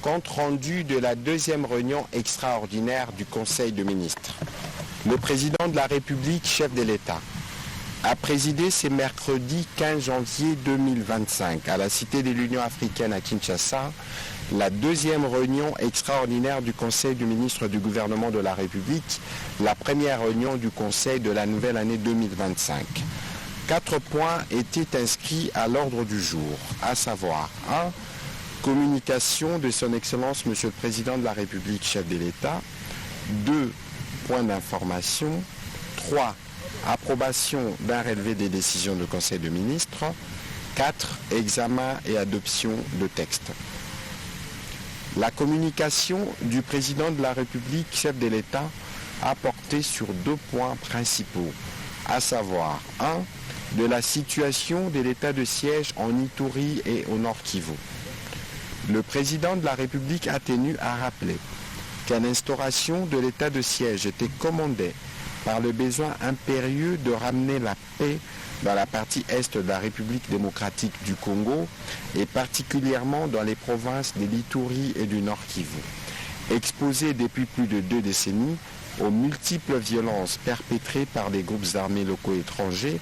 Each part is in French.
Compte rendu de la deuxième réunion extraordinaire du Conseil de ministres. Le président de la République, chef de l'État, a présidé ce mercredi 15 janvier 2025 à la Cité de l'Union africaine à Kinshasa la deuxième réunion extraordinaire du Conseil des ministres du gouvernement de la République, la première réunion du Conseil de la nouvelle année 2025. 4 points étaient inscrits à l'ordre du jour, à savoir 1. Communication de son Excellence Monsieur le Président de la République, chef de l'État. 2. Points d'information. 3. Approbation d'un relevé des décisions du Conseil des ministres. 4. Examen et adoption de textes. La communication du Président de la République, chef de l'État, a porté sur 2 points principaux, à savoir 1. De la situation de l'état de siège en Ituri et au Nord Kivu. Le président de la République a tenu à rappeler qu'à l'instauration de l'état de siège était commandée par le besoin impérieux de ramener la paix dans la partie est de la République démocratique du Congo et particulièrement dans les provinces de l'Ituri et du Nord Kivu. Exposés depuis plus de 2 décennies aux multiples violences perpétrées par des groupes armés locaux étrangers,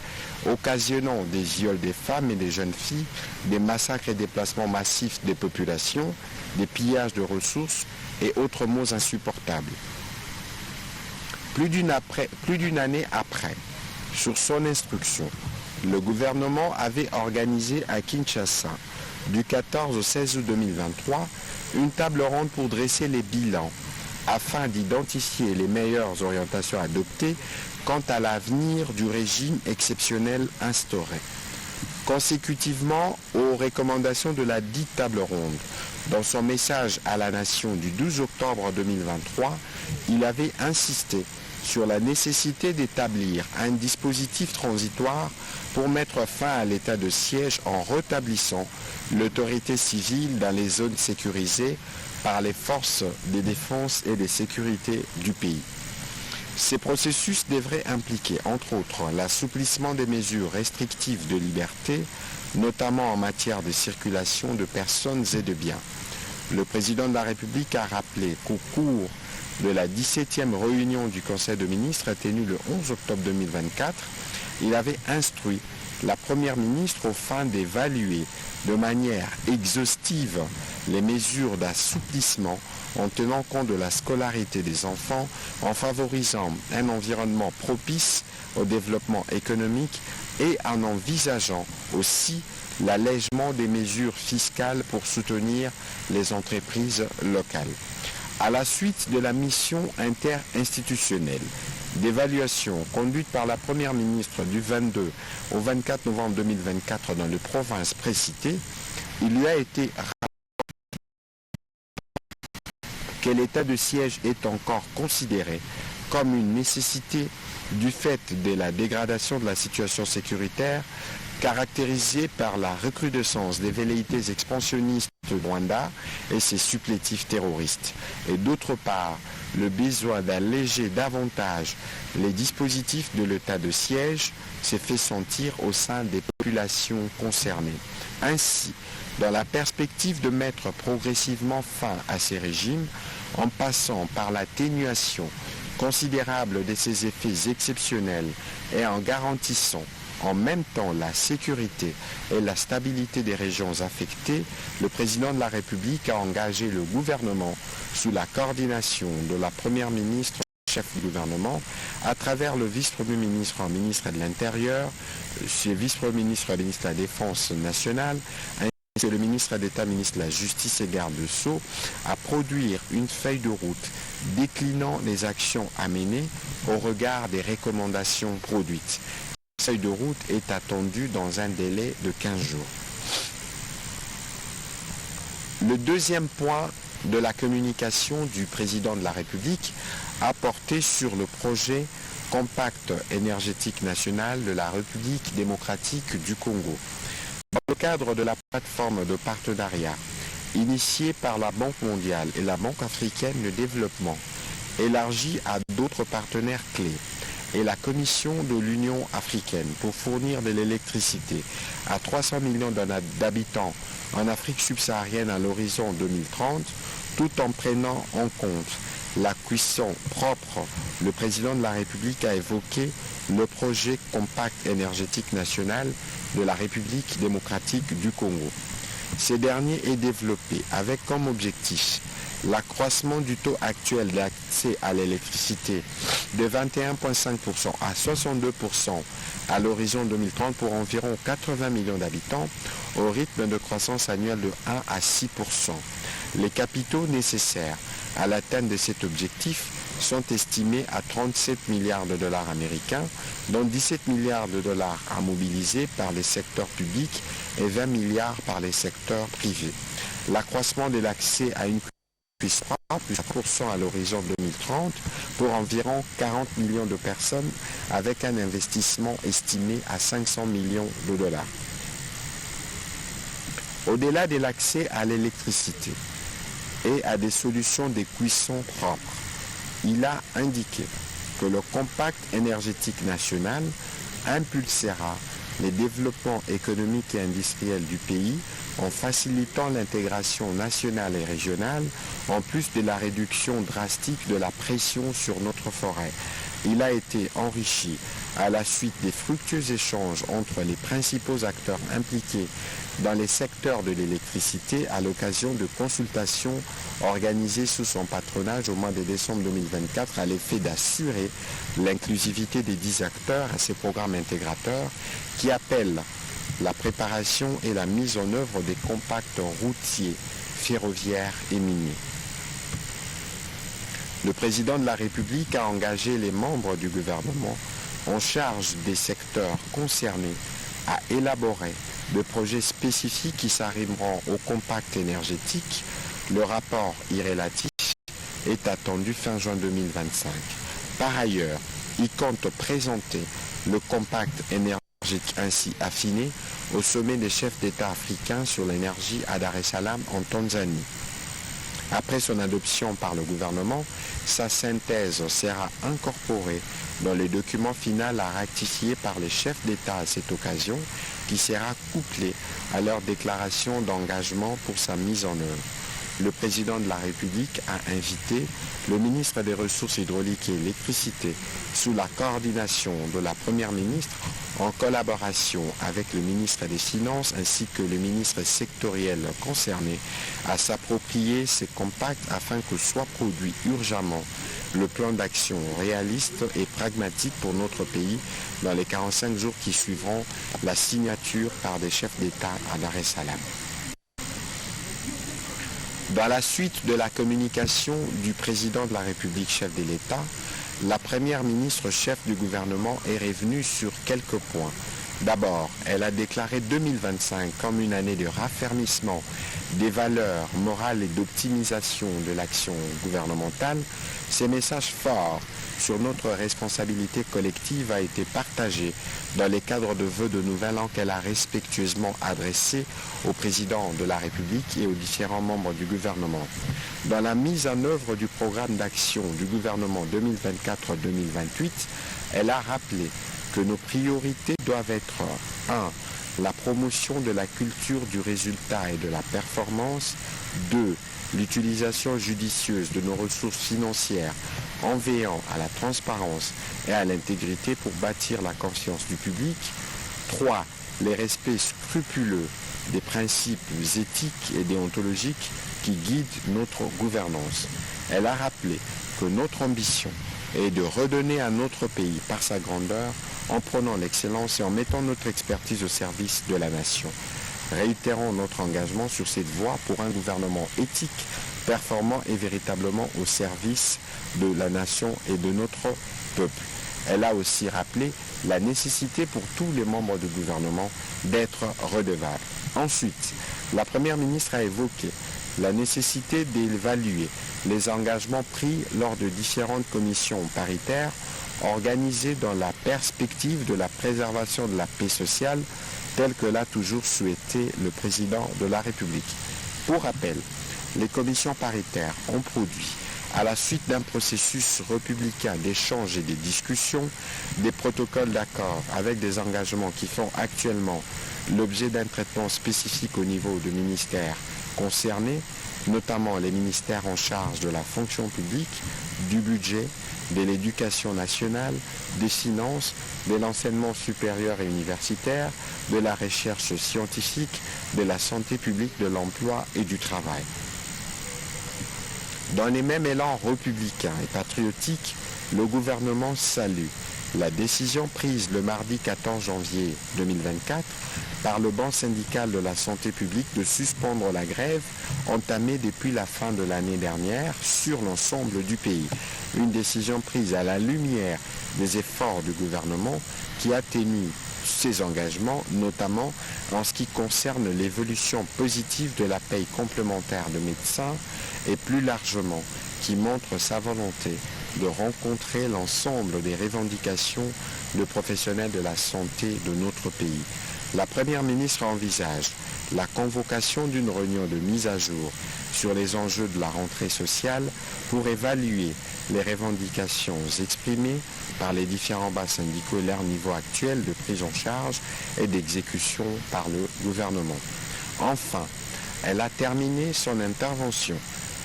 occasionnant des viols des femmes et des jeunes filles, des massacres et déplacements massifs des populations, des pillages de ressources et autres maux insupportables. Plus d'une année après, sur son instruction, le gouvernement avait organisé à Kinshasa, du 14 au 16 août 2023, une table ronde pour dresser les bilans afin d'identifier les meilleures orientations adoptées quant à l'avenir du régime exceptionnel instauré. Consécutivement aux recommandations de la dite table ronde, dans son message à la nation du 12 octobre 2023, il avait insisté sur la nécessité d'établir un dispositif transitoire pour mettre fin à l'état de siège en rétablissant l'autorité civile dans les zones sécurisées par les forces de défense et de sécurité du pays. Ces processus devraient impliquer, entre autres, l'assouplissement des mesures restrictives de liberté, notamment en matière de circulation de personnes et de biens. Le président de la République a rappelé qu'au cours de la 17e réunion du Conseil des ministres tenue le 11 octobre 2024, il avait instruit la Première ministre au fin d'évaluer de manière exhaustive les mesures d'assouplissement en tenant compte de la scolarité des enfants, en favorisant un environnement propice au développement économique et en envisageant aussi l'allègement des mesures fiscales pour soutenir les entreprises locales. À la suite de la mission interinstitutionnelle d'évaluation conduite par la Première ministre du 22 au 24 novembre 2024 dans les provinces précitées, il lui a été rappelé que l'état de siège est encore considéré comme une nécessité du fait de la dégradation de la situation sécuritaire caractérisée par la recrudescence des velléités expansionnistes de Rwanda et ses supplétifs terroristes, et d'autre part le besoin d'alléger davantage les dispositifs de l'état de siège s'est fait sentir au sein des populations concernées. Ainsi, dans la perspective de mettre progressivement fin à ces régimes, en passant par l'atténuation considérable de ces effets exceptionnels et en garantissant en même temps la sécurité et la stabilité des régions affectées, le président de la République a engagé le gouvernement sous la coordination de la Première ministre, chef du gouvernement, à travers le vice-premier ministre, ministre de l'Intérieur, le vice-premier ministre, ministre de la Défense nationale, ainsi que le ministre d'État, ministre de la Justice et garde de Sceaux, à produire une feuille de route déclinant les actions à mener au regard des recommandations produites. La feuille de route est attendue dans un délai de 15 jours. Le deuxième point de la communication du président de la République a porté sur le projet Compact énergétique national de la République démocratique du Congo. Dans le cadre de la plateforme de partenariat initiée par la Banque mondiale et la Banque africaine de développement, élargie à d'autres partenaires clés, et la Commission de l'Union africaine pour fournir de l'électricité à 300 millions d'habitants en Afrique subsaharienne à l'horizon 2030, tout en prenant en compte la cuisson propre, le président de la République a évoqué le projet Compact énergétique national de la République démocratique du Congo. Ce dernier est développé avec comme objectif l'accroissement du taux actuel d'accès à l'électricité de 21,5% à 62% à l'horizon 2030 pour environ 80 millions d'habitants au rythme de croissance annuelle de 1 à 6%. Les capitaux nécessaires à l'atteinte de cet objectif sont estimés à 37 milliards de dollars américains, dont 17 milliards de dollars à mobiliser par les secteurs publics et 20 milliards par les secteurs privés. L'accroissement de l'accès à une plus 3% à l'horizon 2030 pour environ 40 millions de personnes avec un investissement estimé à 500 millions de dollars. Au-delà de l'accès à l'électricité et à des solutions de cuisson propres, il a indiqué que le Compact énergétique national impulsera les développements économiques et industriels du pays en facilitant l'intégration nationale et régionale, en plus de la réduction drastique de la pression sur notre forêt. Il a été enrichi à la suite des fructueux échanges entre les principaux acteurs impliqués dans les secteurs de l'électricité à l'occasion de consultations organisées sous son patronage au mois de décembre 2024 à l'effet d'assurer l'inclusivité des 10 acteurs à ces programmes intégrateurs qui appellent la préparation et la mise en œuvre des compacts routiers, ferroviaires et miniers. Le président de la République a engagé les membres du gouvernement en charge des secteurs concernés à élaborer des projets spécifiques qui s'arrimeront au compact énergétique. Le rapport y relatif est attendu fin juin 2025. Par ailleurs, il compte présenter le compact énergétique ainsi affiné au sommet des chefs d'État africains sur l'énergie à Dar es Salaam en Tanzanie. Après son adoption par le gouvernement, sa synthèse sera incorporée dans le document final à rectifier par les chefs d'État à cette occasion, qui sera couplé à leur déclaration d'engagement pour sa mise en œuvre. Le président de la République a invité le ministre des Ressources hydrauliques et électricité, sous la coordination de la Première ministre, en collaboration avec le ministre des Finances ainsi que le ministre sectoriel concerné, à s'approprier ces compacts afin que soit produit urgemment le plan d'action réaliste et pragmatique pour notre pays dans les 45 jours qui suivront la signature par des chefs d'État à Dar es Salaam. Dans la suite de la communication du président de la République, chef de l'État, la première ministre chef du gouvernement est revenue sur quelques points. D'abord, elle a déclaré 2025 comme une année de raffermissement des valeurs morales et d'optimisation de l'action gouvernementale. Ces messages forts sur notre responsabilité collective a été partagé dans les cadres de vœux de Nouvel An qu'elle a respectueusement adressés au président de la République et aux différents membres du gouvernement. Dans la mise en œuvre du programme d'action du gouvernement 2024-2028, elle a rappelé que nos priorités doivent être 1. La promotion de la culture du résultat et de la performance. 2. L'utilisation judicieuse de nos ressources financières en veillant à la transparence et à l'intégrité pour bâtir la confiance du public. 3. Les respects scrupuleux des principes éthiques et déontologiques qui guident notre gouvernance. Elle a rappelé que notre ambition est de redonner à notre pays par sa grandeur en prenant l'excellence et en mettant notre expertise au service de la nation. Réitérons notre engagement sur cette voie pour un gouvernement éthique, performant et véritablement au service de la nation et de notre peuple. Elle a aussi rappelé la nécessité pour tous les membres du gouvernement d'être redevables. Ensuite, la Première ministre a évoqué la nécessité d'évaluer les engagements pris lors de différentes commissions paritaires organisées dans la perspective de la préservation de la paix sociale, telle que l'a toujours souhaité le président de la République. Pour rappel, les commissions paritaires ont produit À la suite d'un processus républicain d'échanges et de discussions, des protocoles d'accord avec des engagements qui font actuellement l'objet d'un traitement spécifique au niveau des ministères concernés, notamment les ministères en charge de la fonction publique, du budget, de l'éducation nationale, des finances, de l'enseignement supérieur et universitaire, de la recherche scientifique, de la santé publique, de l'emploi et du travail. Dans les mêmes élans républicains et patriotiques, le gouvernement salue la décision prise le mardi 14 janvier 2024 par le banc syndical de la santé publique de suspendre la grève entamée depuis la fin de l'année dernière sur l'ensemble du pays. Une décision prise à la lumière des efforts du gouvernement qui atténue ses engagements, notamment en ce qui concerne l'évolution positive de la paye complémentaire de médecins et plus largement qui montre sa volonté de rencontrer l'ensemble des revendications de professionnels de la santé de notre pays. La Première ministre envisage la convocation d'une réunion de mise à jour sur les enjeux de la rentrée sociale pour évaluer les revendications exprimées par les différents bas syndicaux et leur niveau actuel de prise en charge et d'exécution par le gouvernement. Enfin, elle a terminé son intervention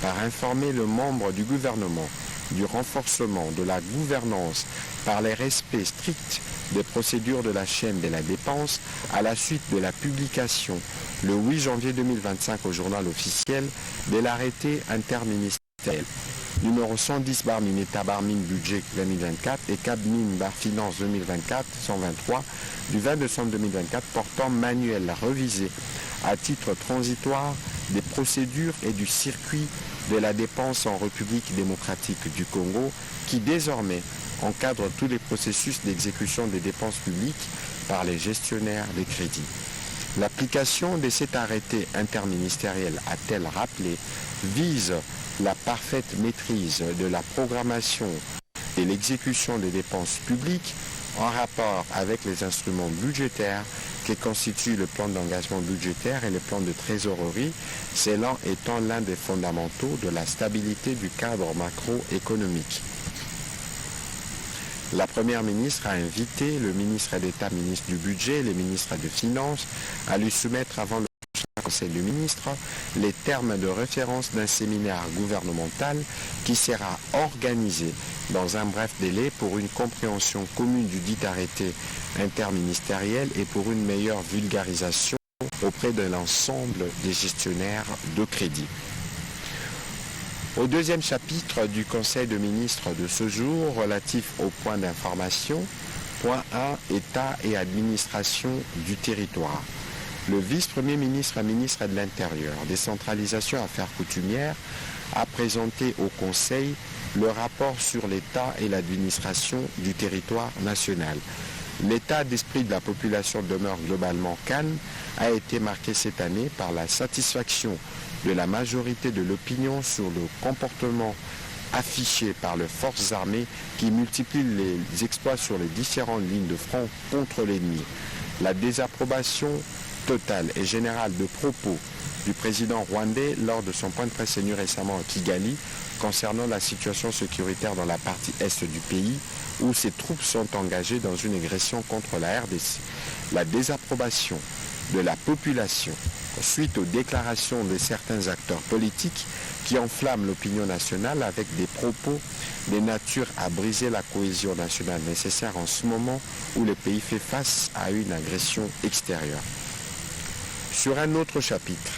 par informer le membre du gouvernement du renforcement de la gouvernance par les respects stricts des procédures de la chaîne de la dépense à la suite de la publication le 8 janvier 2025 au journal officiel de l'arrêté interministériel numéro 110/min État/min budget 2024 et CAB/min finance 2024-123 du 20 décembre 2024 portant manuel révisé à titre transitoire des procédures et du circuit de la dépense en République démocratique du Congo qui désormais encadre tous les processus d'exécution des dépenses publiques par les gestionnaires des crédits. L'application de cet arrêté interministériel, a-t-elle rappelé, vise la parfaite maîtrise de la programmation et l'exécution des dépenses publiques en rapport avec les instruments budgétaires qui constituent le plan d'engagement budgétaire et le plan de trésorerie, cela étant l'un des fondamentaux de la stabilité du cadre macroéconomique. La Première ministre a invité le ministre d'État, ministre du Budget et les ministres des Finances à lui soumettre avant le Conseil des ministres les termes de référence d'un séminaire gouvernemental qui sera organisé dans un bref délai pour une compréhension commune du dit arrêté interministériel et pour une meilleure vulgarisation auprès de l'ensemble des gestionnaires de crédit. Au deuxième chapitre du Conseil des ministres de ce jour, relatif au point d'information, point 1, État et administration du territoire. Le vice-premier ministre et ministre de l'Intérieur, décentralisation affaires coutumières, a présenté au Conseil le rapport sur l'État et l'administration du territoire national. L'état d'esprit de la population demeure globalement calme, a été marqué cette année par la satisfaction de la majorité de l'opinion sur le comportement affiché par les forces armées qui multiplient les exploits sur les différentes lignes de front contre l'ennemi. La désapprobation totale et générale de propos du président rwandais lors de son point de presse tenu récemment à Kigali concernant la situation sécuritaire dans la partie est du pays où ses troupes sont engagées dans une agression contre la RDC. La désapprobation de la population suite aux déclarations de certains acteurs politiques qui enflamment l'opinion nationale avec des propos de nature à briser la cohésion nationale nécessaire en ce moment où le pays fait face à une agression extérieure. Sur un autre chapitre,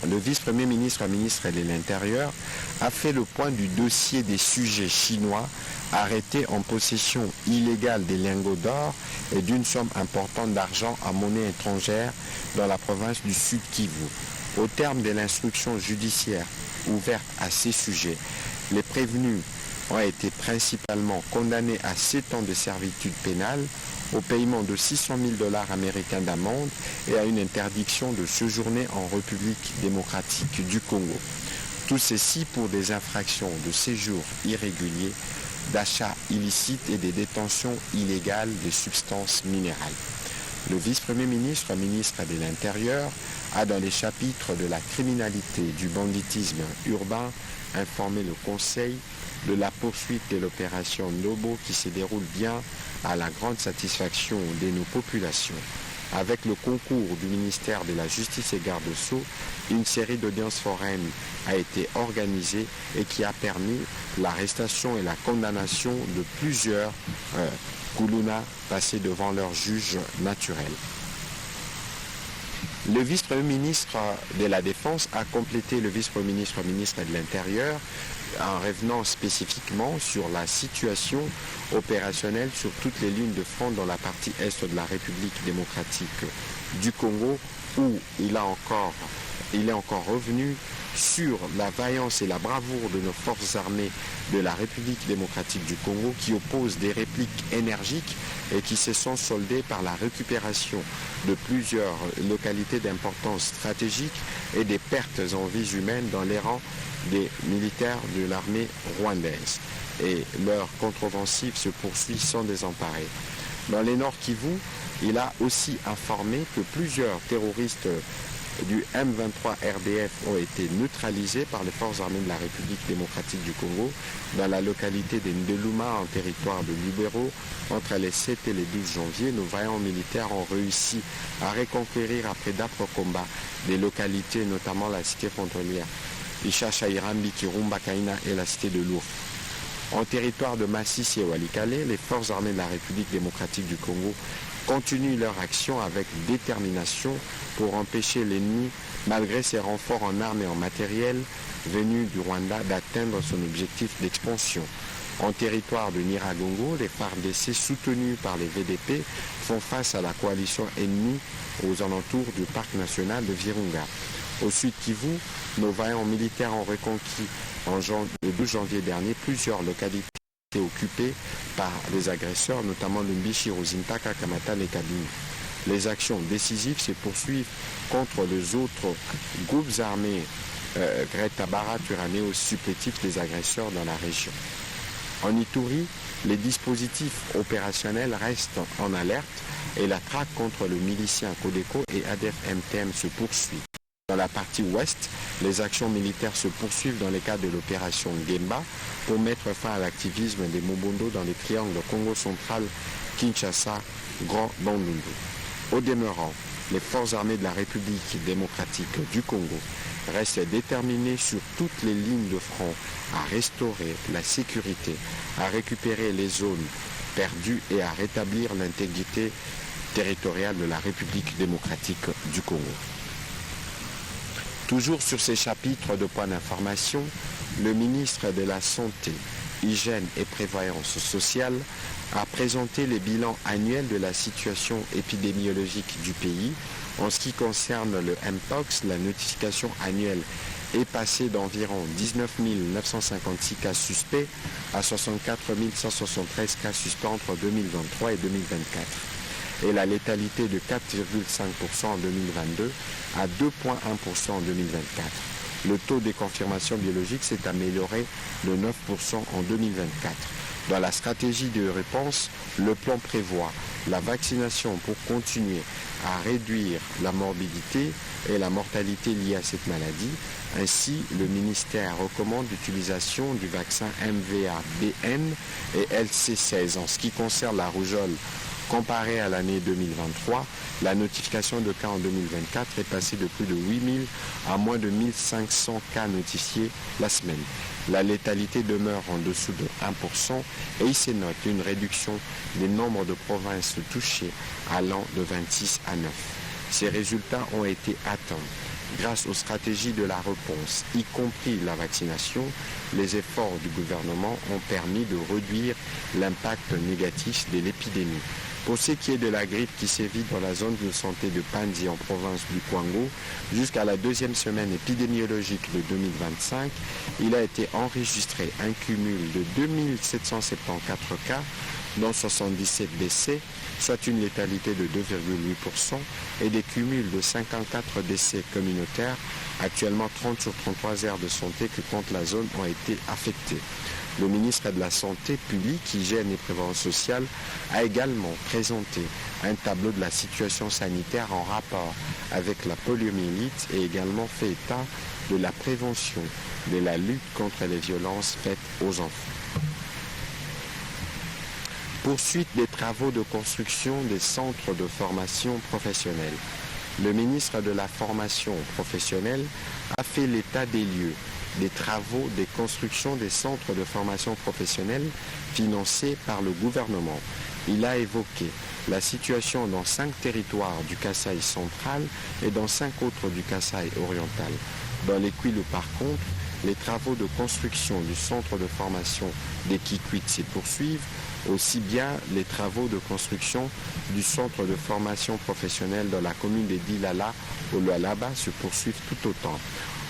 le vice-premier ministre et ministre de l'Intérieur a fait le point du dossier des sujets chinois arrêtés en possession illégale des lingots d'or et d'une somme importante d'argent à monnaie étrangère dans la province du Sud Kivu. Au terme de l'instruction judiciaire ouverte à ces sujets, les prévenus ont été principalement condamnés à 7 ans de servitude pénale, au paiement de 600 000 $ américains d'amende et à une interdiction de séjourner en République démocratique du Congo. Tout ceci pour des infractions de séjour irrégulier, d'achat illicite et des détentions illégales de substances minérales. Le vice-premier ministre, ministre de l'Intérieur, a dans les chapitres de la criminalité, du banditisme urbain, informé le Conseil de la poursuite de l'opération Nobo qui se déroule bien à la grande satisfaction de nos populations. Avec le concours du ministère de la Justice et Garde-Sceaux, une série d'audiences foraines a été organisée et qui a permis l'arrestation et la condamnation de plusieurs Koulouna passés devant leur juge naturel. Le vice-premier ministre de la Défense a complété le vice-premier ministre, ministre de l'Intérieur, en revenant spécifiquement sur la situation opérationnelle sur toutes les lignes de front dans la partie est de la République démocratique du Congo, où il est encore revenu sur la vaillance et la bravoure de nos forces armées de la République démocratique du Congo qui opposent des répliques énergiques et qui se sont soldées par la récupération de plusieurs localités d'importance stratégique et des pertes en vies humaines dans les rangs des militaires de l'armée rwandaise. Et leur contre-offensive se poursuit sans désemparer. Dans les Nord Kivu, il a aussi informé que plusieurs terroristes du M23 RDF ont été neutralisés par les forces armées de la République démocratique du Congo dans la localité de Ndeluma en territoire de Lubero. Entre les 7 et les 12 janvier, nos vaillants militaires ont réussi à reconquérir après d'âpres combats des localités, notamment la cité frontalière Ishacha Irambi, Kirumba, Kaina et la cité de Lourdes. En territoire de Massissi et Walikale, les forces armées de la République démocratique du Congo continuent leur action avec détermination pour empêcher l'ennemi, malgré ses renforts en armes et en matériel venus du Rwanda, d'atteindre son objectif d'expansion. En territoire de Nyiragongo, les FARDC soutenus par les VDP font face à la coalition ennemie aux alentours du parc national de Virunga. Au sud Kivu, nos vaillants militaires ont reconquis le 12 janvier dernier plusieurs localités occupées par les agresseurs, notamment Lumbishi, Rosintaka, Kamata et Kabini. Les actions décisives se poursuivent contre les autres groupes armés Greta Bara, Turaneo, supplétifs des agresseurs dans la région. En Ituri, les dispositifs opérationnels restent en alerte et la traque contre le milicien Codeco et ADF-MTM se poursuit. Dans la partie ouest, les actions militaires se poursuivent dans le cadre de l'opération Gemba pour mettre fin à l'activisme des Mobondo dans les triangles Congo central, Kinshasa, Grand Bandundu. Au demeurant, les forces armées de la République démocratique du Congo restent déterminées sur toutes les lignes de front à restaurer la sécurité, à récupérer les zones perdues et à rétablir l'intégrité territoriale de la République démocratique du Congo. Toujours sur ces chapitres de points d'information, le ministre de la Santé, Hygiène et Prévoyance sociale a présenté les bilans annuels de la situation épidémiologique du pays. En ce qui concerne le Mpox, la notification annuelle est passée d'environ 19 956 cas suspects à 64 173 cas suspects entre 2023 et 2024. Et la létalité de 4,5% en 2022 à 2,1% en 2024. Le taux de confirmation biologique s'est amélioré de 9% en 2024. Dans la stratégie de réponse, le plan prévoit la vaccination pour continuer à réduire la morbidité et la mortalité liée à cette maladie. Ainsi, le ministère recommande l'utilisation du vaccin MVA-BN et LC16. En ce qui concerne la rougeole, comparé à l'année 2023, la notification de cas en 2024 est passée de plus de 8000 à moins de 1500 cas notifiés la semaine. La létalité demeure en dessous de 1% et il se note une réduction des nombres de provinces touchées allant de 26 à 9. Ces résultats ont été atteints grâce aux stratégies de la réponse, y compris la vaccination. Les efforts du gouvernement ont permis de réduire l'impact négatif de l'épidémie. Pour ce qui est de la grippe qui sévit dans la zone de santé de Panzi en province du Kwango, jusqu'à la deuxième semaine épidémiologique de 2025, il a été enregistré un cumul de 2774 cas, dont 77 décès, soit une létalité de 2,8% et des cumuls de 54 décès communautaires. Actuellement, 30 sur 33 aires de santé que compte la zone ont été affectées. Le ministre de la Santé publique, Hygiène et Prévention sociale a également présenté un tableau de la situation sanitaire en rapport avec la poliomyélite et également fait état de la prévention de la lutte contre les violences faites aux enfants. Poursuite des travaux de construction des centres de formation professionnelle. Le ministre de la Formation professionnelle a fait l'état des lieux des travaux des constructions des centres de formation professionnelle financés par le gouvernement. Il a évoqué la situation dans 5 territoires du Kasaï central et dans 5 autres du Kasaï oriental. Dans les Kwilu, par contre, les travaux de construction du centre de formation des Kikwit se poursuivent, aussi bien les travaux de construction du centre de formation professionnelle dans la commune de Dilala au Lualaba se poursuivent tout autant.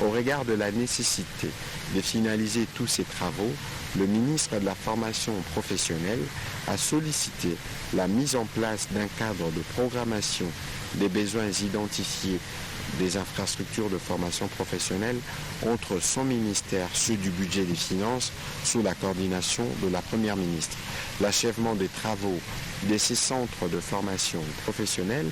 Au regard de la nécessité de finaliser tous ces travaux, le ministre de la Formation professionnelle a sollicité la mise en place d'un cadre de programmation des besoins identifiés des infrastructures de formation professionnelle entre son ministère, ceux du budget des finances, sous la coordination de la Première ministre. L'achèvement des travaux de ces centres de formation professionnelle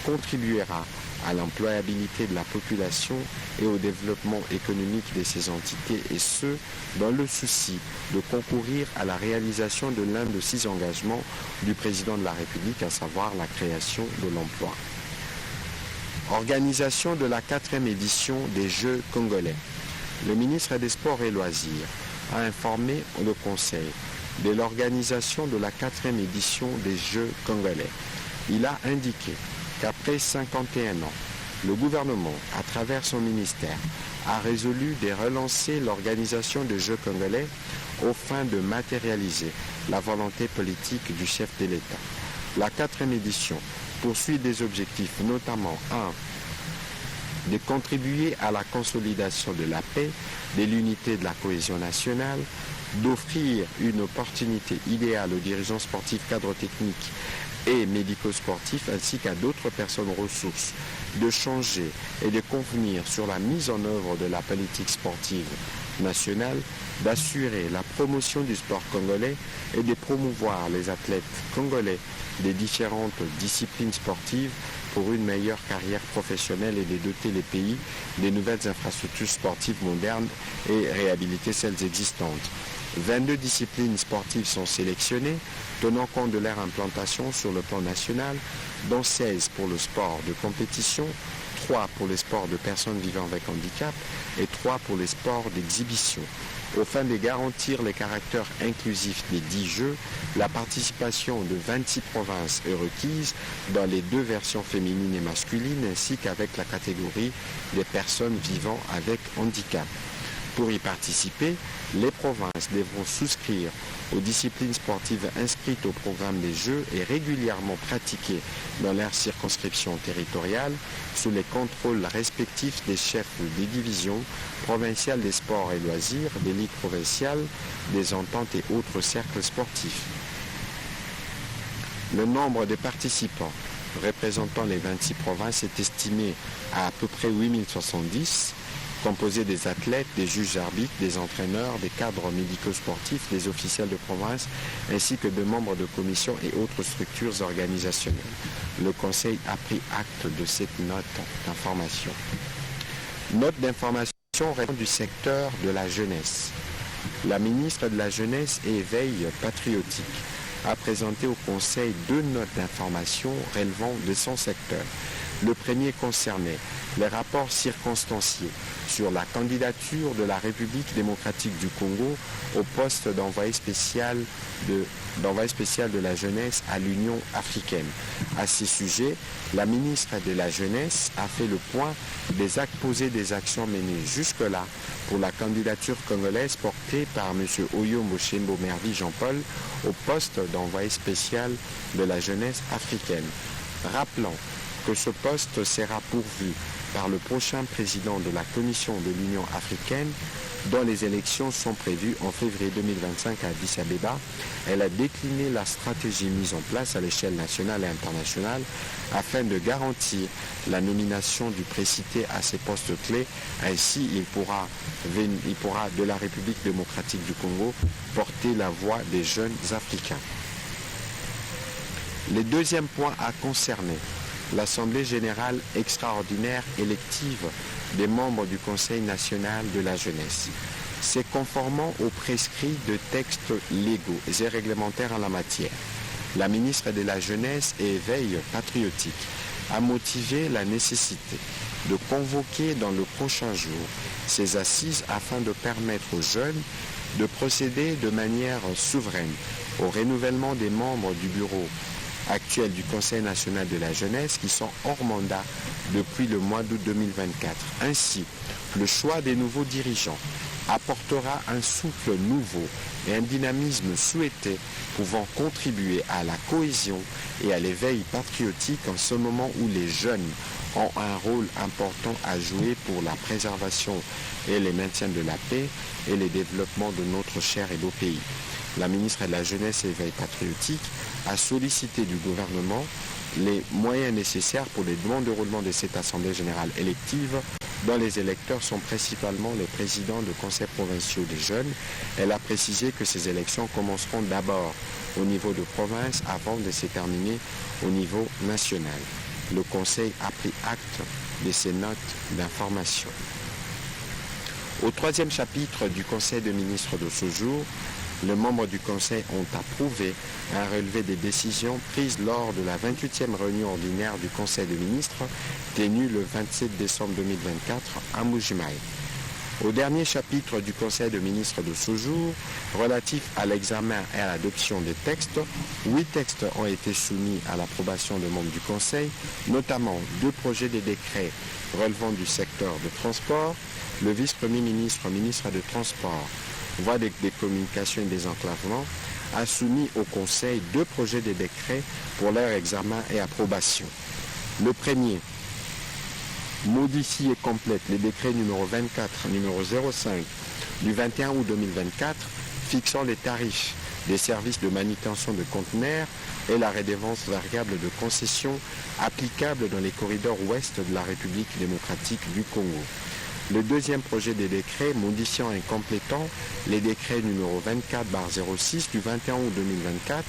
contribuera à l'employabilité de la population et au développement économique de ces entités, et ce, dans le souci de concourir à la réalisation de l'un de 6 engagements du président de la République, à savoir la création de l'emploi. Organisation de la 4e édition des Jeux congolais. Le ministre des Sports et Loisirs a informé le Conseil de l'organisation de la 4e édition des Jeux congolais. Il a indiqué qu'après 51 ans, le gouvernement, à travers son ministère, a résolu de relancer l'organisation des Jeux congolais aux fins de matérialiser la volonté politique du chef de l'État. La 4e édition poursuit des objectifs, notamment 1. De contribuer à la consolidation de la paix, de l'unité de la cohésion nationale, d'offrir une opportunité idéale aux dirigeants sportifs, cadres techniques et médico-sportifs ainsi qu'à d'autres personnes ressources de changer et de convenir sur la mise en œuvre de la politique sportive nationale, d'assurer la promotion du sport congolais et de promouvoir les athlètes congolais des différentes disciplines sportives pour une meilleure carrière professionnelle et de doter les pays des nouvelles infrastructures sportives modernes et réhabiliter celles existantes. 22 disciplines sportives sont sélectionnées, tenant compte de leur implantation sur le plan national, dont 16 pour le sport de compétition, 3 pour les sports de personnes vivant avec handicap et 3 pour les sports d'exhibition. Au fin de garantir le caractère inclusif des 10 Jeux, la participation de 26 provinces est requise dans les 2 versions féminines et masculines ainsi qu'avec la catégorie des personnes vivant avec handicap. Pour y participer, les provinces devront souscrire aux disciplines sportives inscrites au programme des Jeux et régulièrement pratiquées dans leur circonscription territoriale sous les contrôles respectifs des chefs des divisions provinciales des sports et loisirs, des ligues provinciales, des ententes et autres cercles sportifs. Le nombre de participants représentant les 26 provinces est estimé à peu près 8070, composé des athlètes, des juges arbitres, des entraîneurs, des cadres médico-sportifs, des officiels de province, ainsi que de membres de commissions et autres structures organisationnelles. Le Conseil a pris acte de cette note d'information. Note d'information du secteur de la jeunesse. La ministre de la Jeunesse et Éveil patriotique a présenté au Conseil 2 notes d'information relevant de son secteur. Le premier concernait les rapports circonstanciés sur la candidature de la République démocratique du Congo au poste d'envoyé spécial de la jeunesse à l'Union africaine. À ce sujet, la ministre de la Jeunesse a fait le point des actes posés, des actions menées jusque-là pour la candidature congolaise portée par M. Oyombo Shembo Mervi Jean-Paul au poste d'envoyé spécial de la jeunesse africaine. Rappelons que ce poste sera pourvu par le prochain président de la Commission de l'Union africaine, dont les élections sont prévues en février 2025 à Addis Abeba. Elle a décliné la stratégie mise en place à l'échelle nationale et internationale afin de garantir la nomination du précité à ces postes clés. Ainsi, il pourra de la République démocratique du Congo porter la voix des jeunes Africains. Le deuxième point a concerné l'Assemblée générale extraordinaire élective des membres du Conseil national de la jeunesse. C'est conformément aux prescrits de textes légaux et réglementaires en la matière. La ministre de la Jeunesse et Éveil patriotique a motivé la nécessité de convoquer dans le prochain jour ces assises afin de permettre aux jeunes de procéder de manière souveraine au renouvellement des membres du bureau actuel du Conseil national de la jeunesse qui sont hors mandat depuis le mois d'août 2024. Ainsi, le choix des nouveaux dirigeants apportera un souffle nouveau et un dynamisme souhaité pouvant contribuer à la cohésion et à l'éveil patriotique en ce moment où les jeunes ont un rôle important à jouer pour la préservation et le maintien de la paix et le développement de notre cher et beau pays. La ministre de la Jeunesse et Éveil patriotique a sollicité du gouvernement les moyens nécessaires pour les demandes de roulement de cette Assemblée générale élective dont les électeurs sont principalement les présidents de conseils provinciaux des jeunes. Elle a précisé que ces élections commenceront d'abord au niveau de province avant de se terminer au niveau national. Le Conseil a pris acte de ces notes d'information. Au troisième chapitre du Conseil des ministres de ce jour, les membres du Conseil ont approuvé un relevé des décisions prises lors de la 28e réunion ordinaire du Conseil des ministres tenue le 27 décembre 2024 à Mbuji-Mayi. Au dernier chapitre du Conseil des ministres de ce jour, relatif à l'examen et à l'adoption des textes, 8 textes ont été soumis à l'approbation des membres du Conseil, notamment 2 projets de décrets relevant du secteur de transport. Le vice-premier ministre, ministre des Transports, voie des communications et des enclavements, a soumis au Conseil 2 projets de décrets pour leur examen et approbation. Le premier modifie et complète les décrets numéro 24, numéro 05 du 21 août 2024 fixant les tarifs des services de manutention de conteneurs et la redevance variable de concession applicable dans les corridors ouest de la République démocratique du Congo. Le deuxième projet de décret modifiant et complétant les décrets numéro 24/06 du 21 août 2024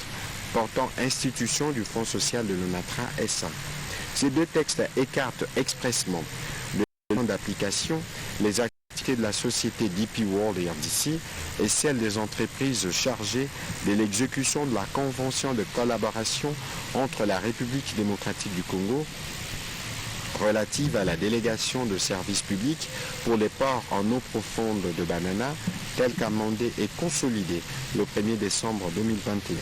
portant institution du Fonds social de l'ONATRA SA. Ces 2 textes écartent expressement de champ d'application les activités de la société DP World et RDC et celles des entreprises chargées de l'exécution de la convention de collaboration entre la République démocratique du Congo relative à la délégation de services publics pour les ports en eau profonde de Banana, tel qu'amendé et consolidé le 1er décembre 2021.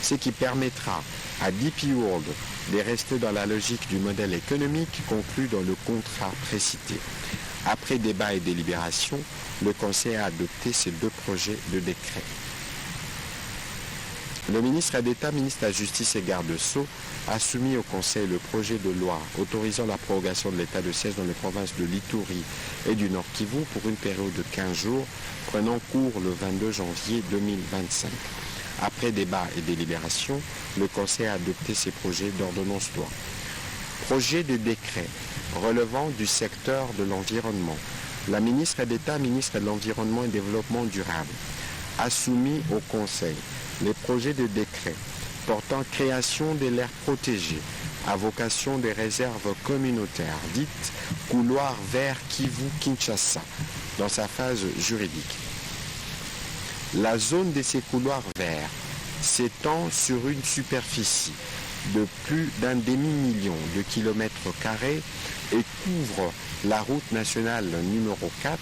Ce qui permettra à DP World de rester dans la logique du modèle économique conclu dans le contrat précité. Après débat et délibération, le Conseil a adopté ces 2 projets de décret. Le ministre d'État, ministre de la Justice et garde-sceaux, a soumis au Conseil le projet de loi autorisant la prorogation de l'état de siège dans les provinces de l'Ituri et du Nord Kivu pour une période de 15 jours, prenant cours le 22 janvier 2025. Après débat et délibération, le Conseil a adopté ces projets d'ordonnance-loi. Projet de décret relevant du secteur de l'environnement. La ministre d'État, ministre de l'Environnement et Développement durable, a soumis au Conseil les projets de décret portant création de l'aire protégée à vocation des réserves communautaires, dites couloir vert Kivu-Kinshasa, dans sa phase juridique. La zone de ces couloirs verts s'étend sur une superficie de plus d'un demi-million de kilomètres carrés et couvre la route nationale numéro 4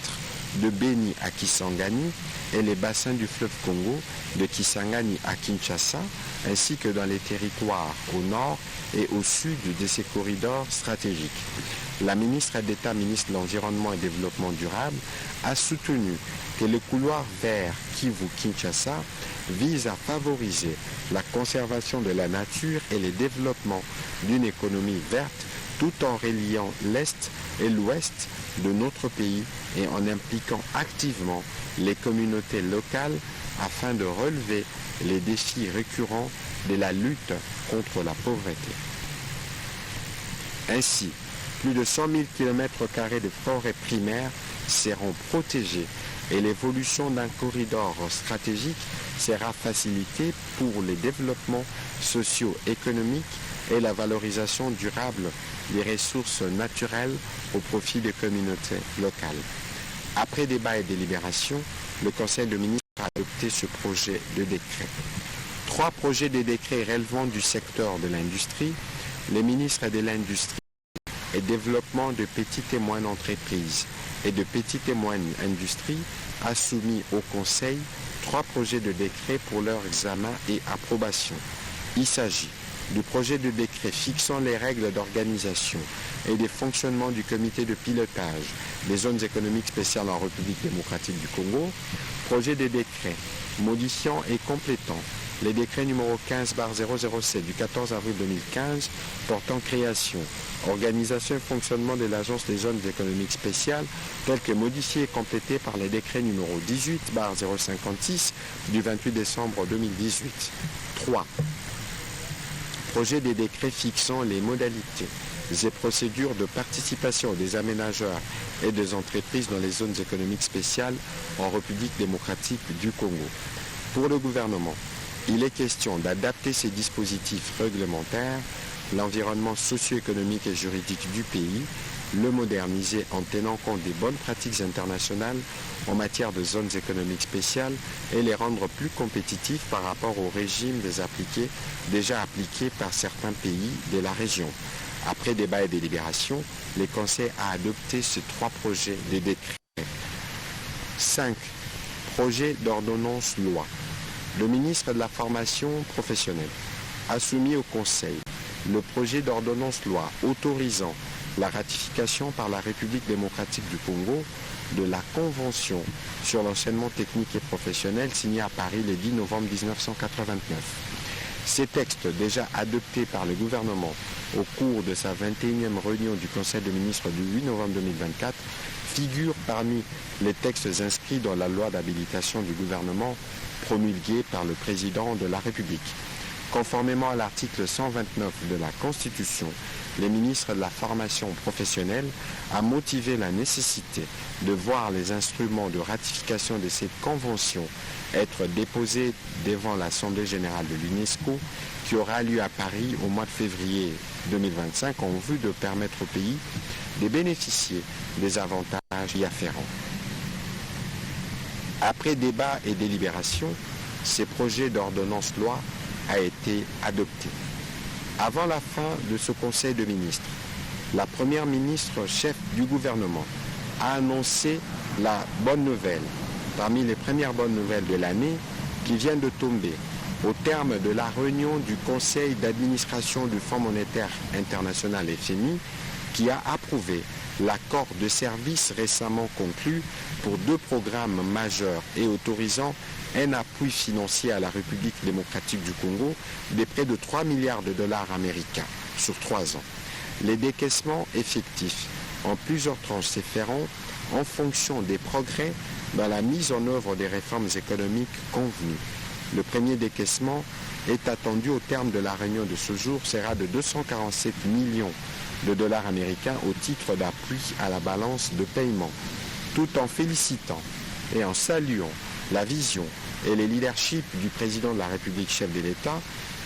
de Beni à Kisangani et les bassins du fleuve Congo de Kisangani à Kinshasa, ainsi que dans les territoires au nord et au sud de ces corridors stratégiques. La ministre d'État, ministre de l'Environnement et Développement durable, a soutenu que le couloir vert Kivu-Kinshasa vise à favoriser la conservation de la nature et le développement d'une économie verte tout en reliant l'Est et l'Ouest de notre pays et en impliquant activement les communautés locales afin de relever les défis récurrents de la lutte contre la pauvreté. Ainsi, plus de 100 000 km² de forêts primaires seront protégés et l'évolution d'un corridor stratégique sera facilitée pour les développements socio-économiques et la valorisation durable des ressources naturelles au profit des communautés locales. Après débat et délibération, le Conseil de ministres a adopté ce projet de décret. 3 projets de décret relevant du secteur de l'industrie, les ministres de l'Industrie et Développement de petites et moyennes entreprises et de petites et moyennes industries a soumis au Conseil 3 projets de décret pour leur examen et approbation. Il s'agit du projet de décret fixant les règles d'organisation et de fonctionnement du comité de pilotage des zones économiques spéciales en République démocratique du Congo, projet de décret modifiant et complétant les décrets numéro 15/007 du 14 avril 2015 portant création, organisation et fonctionnement de l'Agence des zones économiques spéciales, tel que modifié et complété par les décrets numéro 18/056 du 28 décembre 2018. 3. Projet des décrets fixant les modalités et procédures de participation des aménageurs et des entreprises dans les zones économiques spéciales en République démocratique du Congo. Pour le gouvernement, il est question d'adapter ces dispositifs réglementaires, l'environnement socio-économique et juridique du pays, le moderniser en tenant compte des bonnes pratiques internationales en matière de zones économiques spéciales et les rendre plus compétitifs par rapport au régime déjà appliqué par certains pays de la région. Après débat et délibération, le Conseil a adopté ces 3 projets de décret. 5. Projet d'ordonnance loi. Le ministre de la Formation professionnelle a soumis au Conseil le projet d'ordonnance loi autorisant la ratification par la République démocratique du Congo de la Convention sur l'enseignement technique et professionnel signée à Paris le 10 novembre 1989. Ces textes, déjà adoptés par le gouvernement au cours de sa 21e réunion du Conseil des ministres du 8 novembre 2024, figurent parmi les textes inscrits dans la loi d'habilitation du gouvernement promulguée par le président de la République. Conformément à l'article 129 de la Constitution, le ministre de la Formation professionnelle a motivé la nécessité de voir les instruments de ratification de cette convention être déposés devant l'Assemblée générale de l'UNESCO qui aura lieu à Paris au mois de février 2025 en vue de permettre au pays de bénéficier des avantages y afférents. Après débat et délibération, ces projets d'ordonnance loi a été adopté. Avant la fin de ce Conseil de ministres, la Première ministre chef du gouvernement a annoncé la bonne nouvelle, parmi les premières bonnes nouvelles de l'année, qui vient de tomber au terme de la réunion du Conseil d'administration du Fonds monétaire international FMI, qui a approuvé l'accord de service récemment conclu pour 2 programmes majeurs et autorisant un appui financier à la République démocratique du Congo de près de 3 milliards de dollars américains sur 3 ans. Les décaissements effectifs en plusieurs tranches se feront en fonction des progrès dans la mise en œuvre des réformes économiques convenues. Le premier décaissement est attendu au terme de la réunion de ce jour, sera de 247 millions de dollars américains au titre d'appui à la balance de paiement, tout en félicitant et en saluant la vision et le leadership du président de la République, chef de l'État.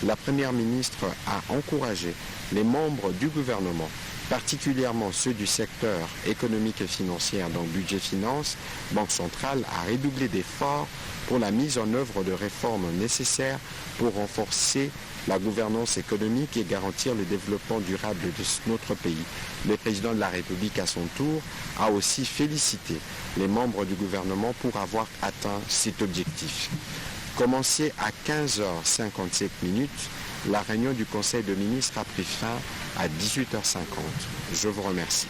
La Première ministre a encouragé les membres du gouvernement, particulièrement ceux du secteur économique et financier, donc budget finance, Banque centrale, à redoubler d'efforts pour la mise en œuvre de réformes nécessaires pour renforcer la gouvernance économique et garantir le développement durable de notre pays. Le président de la République, à son tour, a aussi félicité les membres du gouvernement pour avoir atteint cet objectif. Commencé à 15h57, la réunion du Conseil de ministres a pris fin à 18h50. Je vous remercie.